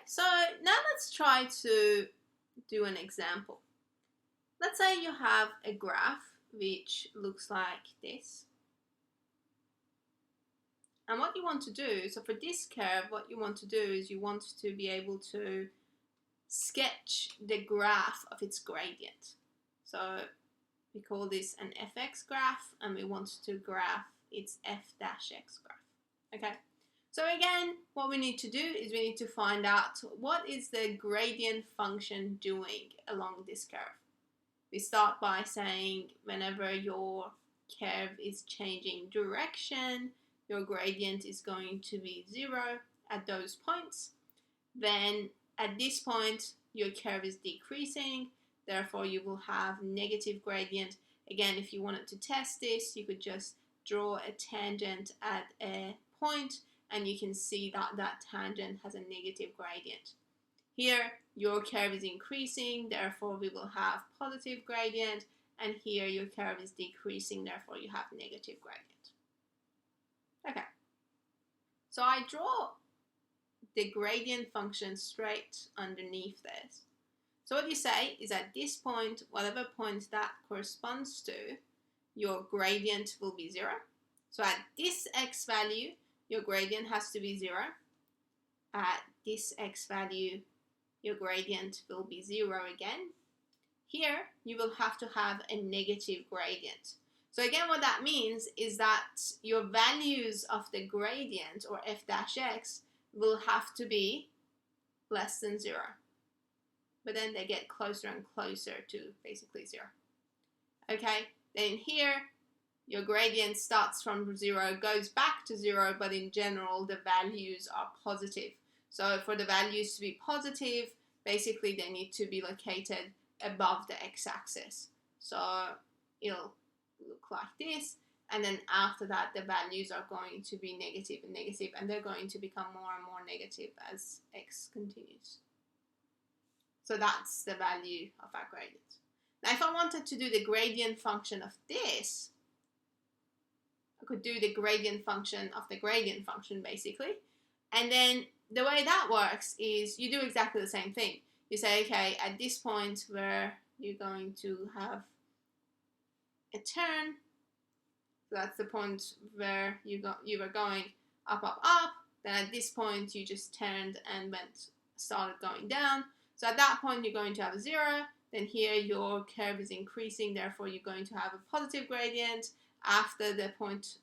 so now let's try to do an example. Let's say you have a graph which looks like this. And what you want to do, so for this curve, what you want to do is you want to be able to sketch the graph of its gradient. So we call this an fx graph, and we want to graph its f-x graph. Okay, so again, what we need to do is we need to find out what is the gradient function doing along this curve. We start by saying whenever your curve is changing direction, your gradient is going to be 0 at those points. Then at this point, your curve is decreasing, therefore you will have negative gradient. Again, if you wanted to test this, you could just draw a tangent at a point, and you can see that that tangent has a negative gradient. Here, your curve is increasing, therefore we will have positive gradient, and here your curve is decreasing, therefore you have negative gradient. Okay, so I draw the gradient function straight underneath this. So what you say is at this point, whatever point that corresponds to, your gradient will be 0. So at this x value, your gradient has to be 0. At this x value, your gradient will be 0 again. Here, you will have to have a negative gradient. So again, what that means is that your values of the gradient, or f-x, will have to be less than 0. But then they get closer and closer to basically 0. Okay, then here, your gradient starts from 0, goes back to 0, but in general, the values are positive. So for the values to be positive, basically they need to be located above the x-axis. So it'll look like this, and then after that the values are going to be negative and negative, and they're going to become more and more negative as x continues. So that's the value of our gradient. Now if I wanted to do the gradient function of this, I could do the gradient function of the gradient function basically, and then the way that works is you do exactly the same thing. You say, okay, at this point where you're going to have a turn, so that's the point where you were going up, up, up. Then at this point you just turned and started going down. So at that point you're going to have a 0. Then here your curve is increasing, therefore you're going to have a positive gradient. After the point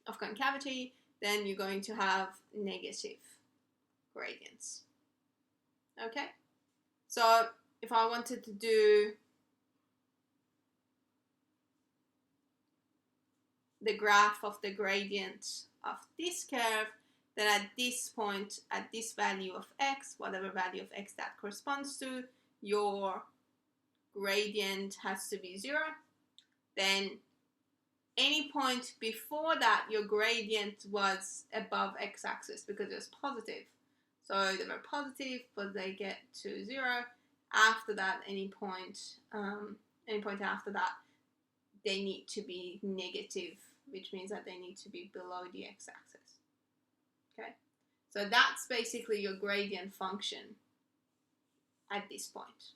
of concavity, then you're going to have negative gradients. Okay, so if I wanted to do the graph of the gradient of this curve, then at this point, at this value of x, whatever value of x that corresponds to, your gradient has to be 0. Then any point before that, your gradient was above x-axis because it was positive. So they were positive, but they get to 0. After that, any point after that, they need to be negative, which means that they need to be below the x-axis. Okay, so that's basically your gradient function at this point.